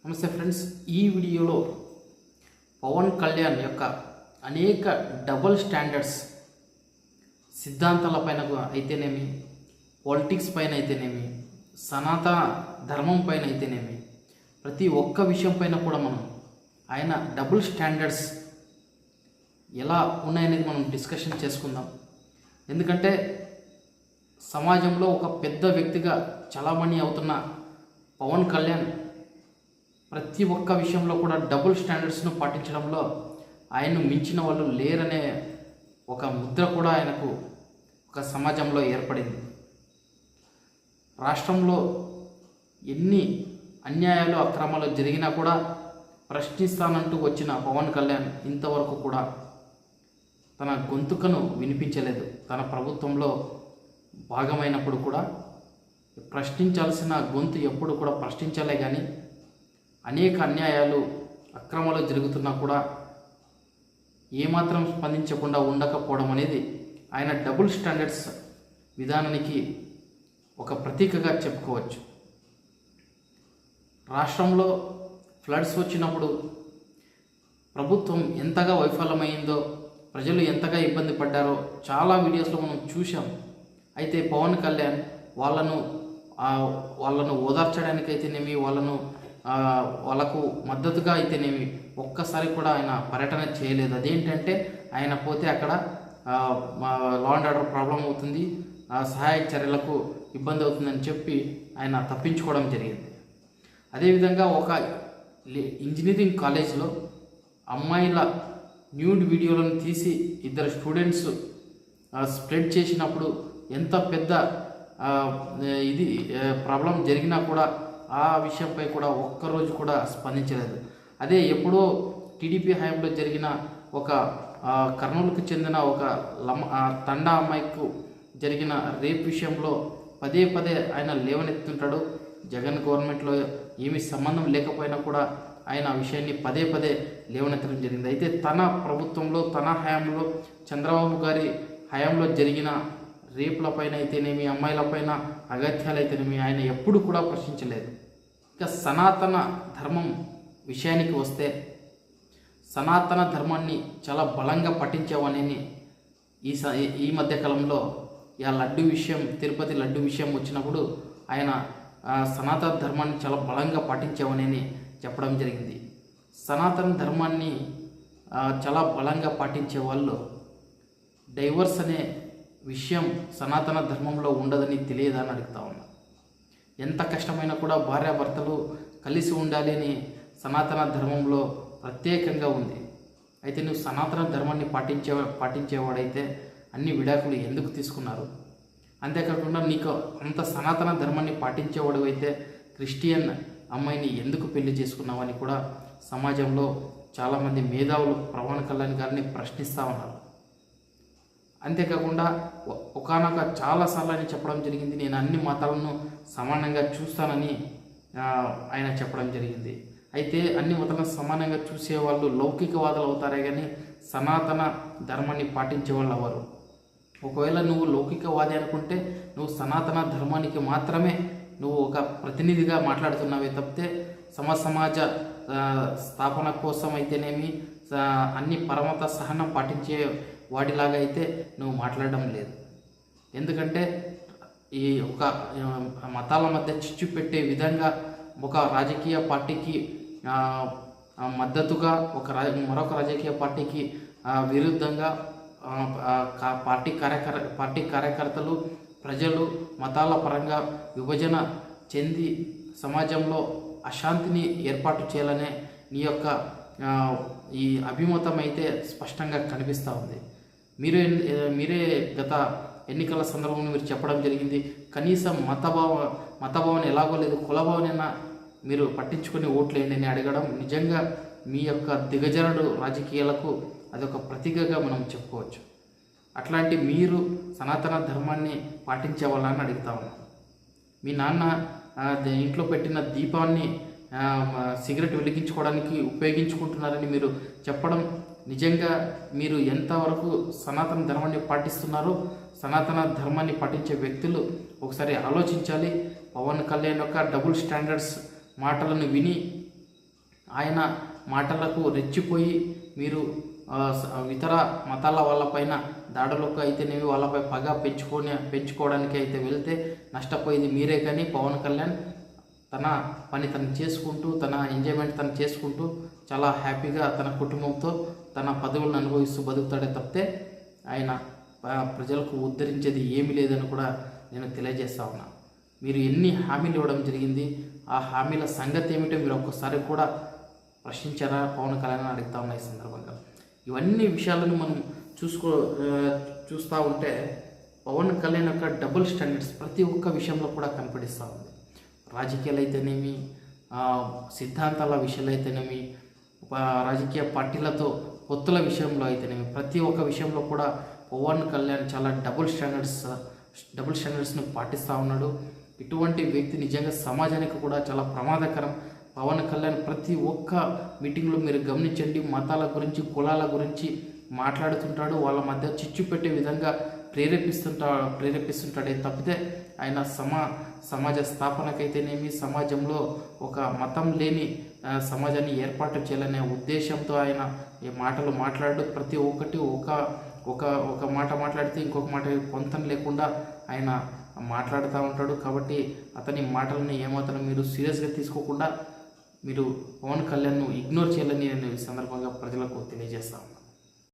నమస్తే ఫ్రెండ్స్, ఈ వీడియోలో పవన్ కళ్యాణ్ యొక్క అనేక డబుల్ స్టాండర్డ్స్ సిద్ధాంతాలపైన అయితేనేమి, పాలిటిక్స్ పైన అయితేనేమి, సనాతన ధర్మం పైన అయితేనేమి, ప్రతి ఒక్క విషయం పైన కూడా మనం ఆయన డబుల్ స్టాండర్డ్స్ ఎలా ఉన్నాయనేది మనం డిస్కషన్ చేసుకుందాం. ఎందుకంటే సమాజంలో ఒక పెద్ద వ్యక్తిగా చలామణి అవుతున్న పవన్ కళ్యాణ్ ప్రతి ఒక్క విషయంలో కూడా డబుల్ స్టాండర్డ్స్ను పాటించడంలో ఆయన్ను మించిన వాళ్ళు లేరనే ఒక ముద్ర కూడా ఆయనకు ఒక సమాజంలో ఏర్పడింది. రాష్ట్రంలో ఎన్ని అన్యాయాలు అక్రమాలు జరిగినా కూడా ప్రశ్నిస్తానంటూ వచ్చిన పవన్ కళ్యాణ్ ఇంతవరకు కూడా తన గొంతుకను వినిపించలేదు. తన ప్రభుత్వంలో భాగమైనప్పుడు కూడా ప్రశ్నించాల్సిన గొంతు ఎప్పుడు కూడా ప్రశ్నించలే. కానీ అనేక అన్యాయాలు అక్రమాలు జరుగుతున్నా కూడా ఏమాత్రం స్పందించకుండా ఉండకపోవడం అనేది ఆయన డబుల్ స్టాండర్డ్స్ విధానానికి ఒక ప్రతీకగా చెప్పుకోవచ్చు. రాష్ట్రంలో ఫ్లడ్స్ వచ్చినప్పుడు ప్రభుత్వం ఎంతగా వైఫల్యమైందో, ప్రజలు ఎంతగా ఇబ్బంది పడ్డారో చాలా వీడియోస్లో మనం చూసాం. అయితే పవన్ కళ్యాణ్ వాళ్ళను ఓదార్చడానికైతేనేమి, వాళ్ళకు మద్దతుగా అయితేనేమి ఒక్కసారి కూడా ఆయన పర్యటన చేయలేదు. అదేంటంటే ఆయన పోతే అక్కడ లా అండ్ ఆర్డర్ ప్రాబ్లం అవుతుంది, సహాయక చర్యలకు ఇబ్బంది అవుతుందని చెప్పి ఆయన తప్పించుకోవడం జరిగింది. అదేవిధంగా ఒక ఇంజనీరింగ్ కాలేజ్లో అమ్మాయిల న్యూడ్ వీడియోలను తీసి ఇద్దరు స్టూడెంట్స్ స్ప్రెడ్ చేసినప్పుడు ఎంత పెద్ద ఇది ప్రాబ్లం జరిగినా కూడా ఆ విషయంపై కూడా ఒక్కరోజు కూడా స్పందించలేదు. అదే ఎప్పుడో టీడీపీ హయాంలో జరిగిన ఒక కర్నూలుకు చెందిన ఒక తండా అమ్మాయికు జరిగిన రేప్ విషయంలో పదే పదే ఆయన లేవనెత్తుంటాడు. జగన్ గవర్నమెంట్లో ఏమీ సంబంధం లేకపోయినా కూడా ఆయన ఆ విషయాన్ని పదే పదే లేవనెత్తడం జరిగింది. అయితే తన ప్రభుత్వంలో, తన హయాంలో, చంద్రబాబు గారి హయాంలో జరిగిన రేపులపైన అయితేనేమి, అమ్మాయిలపైన అగత్యాలైతేనేమి ఆయన ఎప్పుడు కూడా ప్రశ్నించలేదు. ఇక సనాతన ధర్మం విషయానికి వస్తే, సనాతన ధర్మాన్ని చాలా బలంగా పఠించేవని ఈ మధ్యకాలంలో లడ్డు విషయం, తిరుపతి లడ్డు విషయం వచ్చినప్పుడు ఆయన సనాతన ధర్మాన్ని చాలా బలంగా పాటించేవని చెప్పడం జరిగింది. సనాతన ధర్మాన్ని చాలా బలంగా పాటించే వాళ్ళు డైవర్స్ అనే విషయం సనాతన ధర్మంలో ఉండదని తెలియదని అడుగుతా ఉన్నా. ఎంత కష్టమైనా కూడా భార్యాభర్తలు కలిసి ఉండాలి అని సనాతన ధర్మంలో ప్రత్యేకంగా ఉంది. అయితే నువ్వు సనాతన ధర్మాన్ని పాటించేవాడైతే అన్ని విడాకులు ఎందుకు తీసుకున్నారు? అంతేకాకుండా నీకు అంత సనాతన ధర్మాన్ని పాటించేవాడు అయితే క్రిస్టియన్ అమ్మాయిని ఎందుకు పెళ్లి చేసుకున్నావని కూడా సమాజంలో చాలామంది మేధావులు పవన్ కళ్యాణ్ గారిని ప్రశ్నిస్తూ ఉన్నారు. అంతేకాకుండా ఒకానొక చాలాసార్లు ఆయన చెప్పడం జరిగింది, నేను అన్ని మతాలను సమానంగా చూస్తానని ఆయన చెప్పడం జరిగింది. అయితే అన్ని మతాలను సమానంగా చూసేవాళ్ళు లౌకికవాదులు అవుతారే కానీ సనాతన ధర్మాన్ని పాటించే వాళ్ళు అవ్వరు. ఒకవేళ నువ్వు లౌకికవాది అనుకుంటే నువ్వు సనాతన ధర్మానికి మాత్రమే నువ్వు ఒక ప్రతినిధిగా మాట్లాడుతున్నావే తప్పితే సమాజ స్థాపన కోసం అయితేనేమి, అన్ని పరమత సహనం పాటించే వాటిలాగా అయితే నువ్వు మాట్లాడడం లేదు. ఎందుకంటే ఈ ఒక మతాల మధ్య చిచ్చు పెట్టే విధంగా ఒక రాజకీయ పార్టీకి మద్దతుగా మరొక రాజకీయ పార్టీకి విరుద్ధంగా పార్టీ కార్యకర్తలు, ప్రజలు మతాల పరంగా విభజన చెంది సమాజంలో అశాంతిని ఏర్పాటు చేయాలనే నీ యొక్క ఈ అభిమతం అయితే స్పష్టంగా కనిపిస్తూ ఉంది. మీరే గత ఎన్నికల సందర్భంలో మీరు చెప్పడం జరిగింది, కనీసం మతభావన ఎలాగో లేదు, కులభావనైనా మీరు పట్టించుకొని ఓట్లేయండి అని అడగడం నిజంగా మీ యొక్క దిగజారుడు రాజకీయాలకు అదొక ప్రతీకగా మనం చెప్పుకోవచ్చు. అట్లాంటి మీరు సనాతన ధర్మాన్ని పాటించే వాళ్ళని అడుగుతా ఉన్నాం. మీ నాన్న ఇంట్లో పెట్టిన దీపాన్ని సిగరెట్ వెలిగించుకోవడానికి ఉపయోగించుకుంటున్నారని మీరు చెప్పడం నిజంగా మీరు ఎంతవరకు సనాతన ధర్మాన్ని పాటిస్తున్నారో, సనాతన ధర్మాన్ని పాటించే వ్యక్తులు ఒకసారి ఆలోచించాలి. పవన్ కళ్యాణ్ యొక్క డబుల్ స్టాండర్డ్స్ మాటలను విని ఆయన మాటలకు రెచ్చిపోయి మీరు ఇతర మతాల వాళ్ళపైన దాడులకు అయితేనేవి వాళ్ళపై పగ పెంచుకోవడానికి అయితే వెళ్తే నష్టపోయేది మీరే. కానీ పవన్ కళ్యాణ్ తన పని తను చేసుకుంటూ, తన ఎంజాయ్మెంట్ తను చేసుకుంటూ చాలా హ్యాపీగా తన కుటుంబంతో తన పదవులను అనుభవిస్తూ బతుకుతాడే తప్పితే ఆయన ప్రజలకు ఉద్ధరించేది ఏమీ లేదని కూడా నేను తెలియజేస్తా ఉన్నా. మీరు ఎన్ని హామీలు ఇవ్వడం జరిగింది, ఆ హామీల సంగతి ఏమిటో మీరు ఒక్కసారి కూడా ప్రశ్నించారా పవన్ కళ్యాణ్ అడుగుతా ఉన్నా ఈ సందర్భంగా. ఇవన్నీ విషయాలను మనం చూస్తూ ఉంటే పవన్ కళ్యాణ్ యొక్క డబుల్ స్టాండర్డ్స్ ప్రతి ఒక్క విషయంలో కూడా కనపడిస్తూ ఉంది. రాజకీయాలు అయితేనేమి, సిద్ధాంతాల విషయాలు అయితేనేమి, రాజకీయ పార్టీలతో పొత్తుల విషయంలో అయితేనేమి, ప్రతి ఒక్క విషయంలో కూడా పవన్ కళ్యాణ్ చాలా డబుల్ స్టాండర్డ్స్ను పాటిస్తూ ఉన్నాడు. ఇటువంటి వ్యక్తి నిజంగా సమాజానికి కూడా చాలా ప్రమాదకరం. పవన్ కళ్యాణ్ ప్రతి ఒక్క మీటింగ్లో మీరు గమనించండి, మతాల గురించి, కులాల గురించి మాట్లాడుతుంటాడు. వాళ్ళ మధ్య చిచ్చు పెట్టే విధంగా ప్రేరేపిస్తుంటాడే తప్పితే ఆయన సమాజ స్థాపనకైతేనేమి, సమాజంలో ఒక మతం లేని సమాజాన్ని ఏర్పాటు చేయాలనే ఉద్దేశంతో ఆయన ఈ మాటలు మాట్లాడు. ప్రతి ఒక్కటి ఒక మాట మాట్లాడితే ఇంకొక మాట పొంతం లేకుండా ఆయన మాట్లాడుతూ ఉంటాడు. కాబట్టి అతని మాటలని ఏమాత్రం మీరు సీరియస్గా తీసుకోకుండా మీరు పవన్ కళ్యాణ్ను ఇగ్నోర్ చేయాలని నేను ఈ సందర్భంగా ప్రజలకు తెలియజేస్తాను.